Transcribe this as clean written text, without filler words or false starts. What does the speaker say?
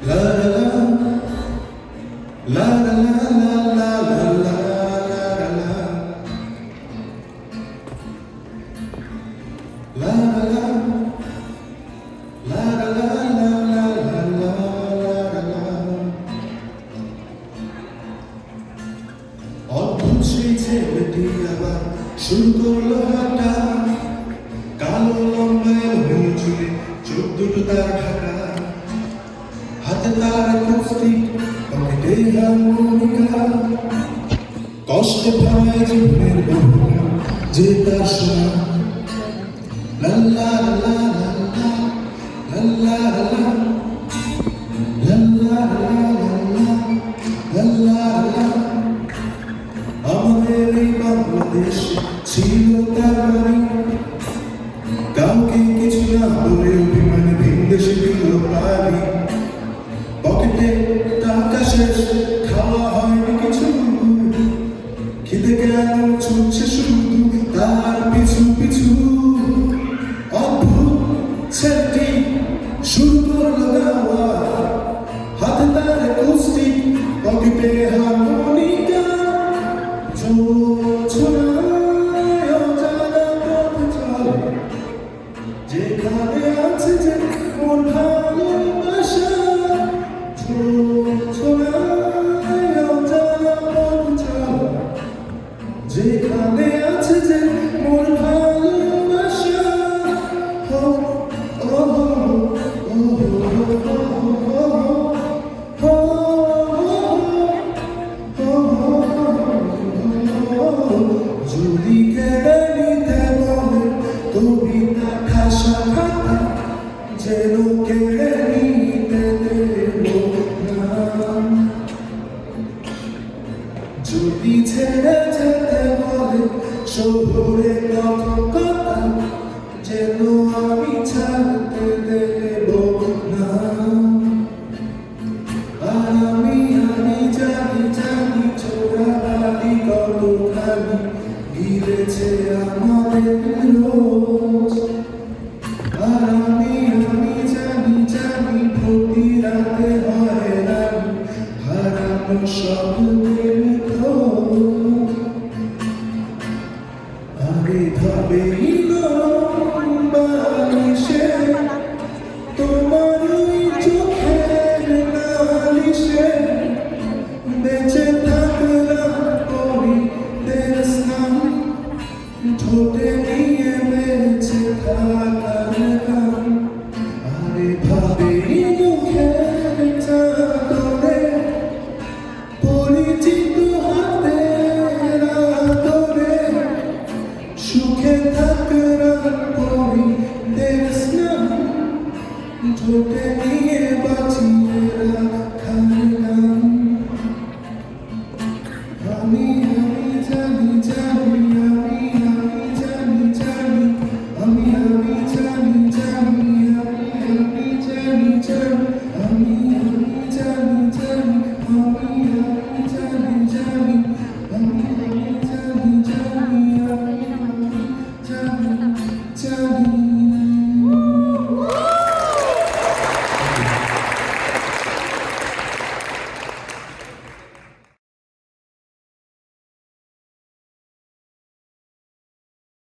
La la la, la la la la la la la la la. La la la, la la la la la la la la. অদ্ভুত সেই ছেলেটি আবার শুরু করলো হাঁটা, কালো লম্বা এলোমেলো চুলে চোখ দুটো তার ঢাকা, হাতে তার কুস্তি পকেটে হারমোনিকা, কষ্টে ভরা জীবনের বহু যে তার শোনা। লা লা লা লা লা লা লা লা লা লা লা লা। আমাদের এই বাংলাদেশ ছিল তার বাড়ি, কাউকে কিছু না বলে অভিমানে ভিন দেশে দিল পারি। পকেটে টাকা শেষ, খাওয়া হয়নি কিছু, খিদে কেন ছুটছে শুধু তার পিছু পিছু। অদ্ভুত ছেলেটি শুরু করলো গাওয়া, হাতে তার কুস্তি পকেটে হারমোনিকা, জোছনায় অজানা পথ চলে, যেখানে আছে যে মন ভালোবাসা। জোছনায় অজানা পথ চলে, যেখানে আছে যে মন ভালোবাসা। ও ও ও যদি কেড়ে নিতে বলে কবিতা ঠাসা খাতা, যেন কেড়ে নিতে দেব না। যদি ছেড়ে যেতে বলে শহুরে কথা, যেন আমি ছাড়তে দেব না। আর আমি জানি জানি চোরাবালি কতখানি গিলেছে আমাদের রোজ। আর আমি জানি জানি প্রতি রাতে হয় রানি হারানো স্বপ্নের খোঁজ। আগে ভাবেই বালিশে তোমার ওই চোখের নালিশে বেঁচে থাকলাম পরিদের স্নান, ঠোঁটে নিয়ে বেঁচে থাকার গান। আরে ভাবেই মুখের চাদরে পরিচিত হাতের আদরে, সুখে থাকলাম পরিদের স্নান, ঠোঁটে নিয়ে বাঁচিয়ে রাখার গান। আমি জানি জানি আমি জানি জানি আমি জানি জানি আমি জানি জানি আমি জানি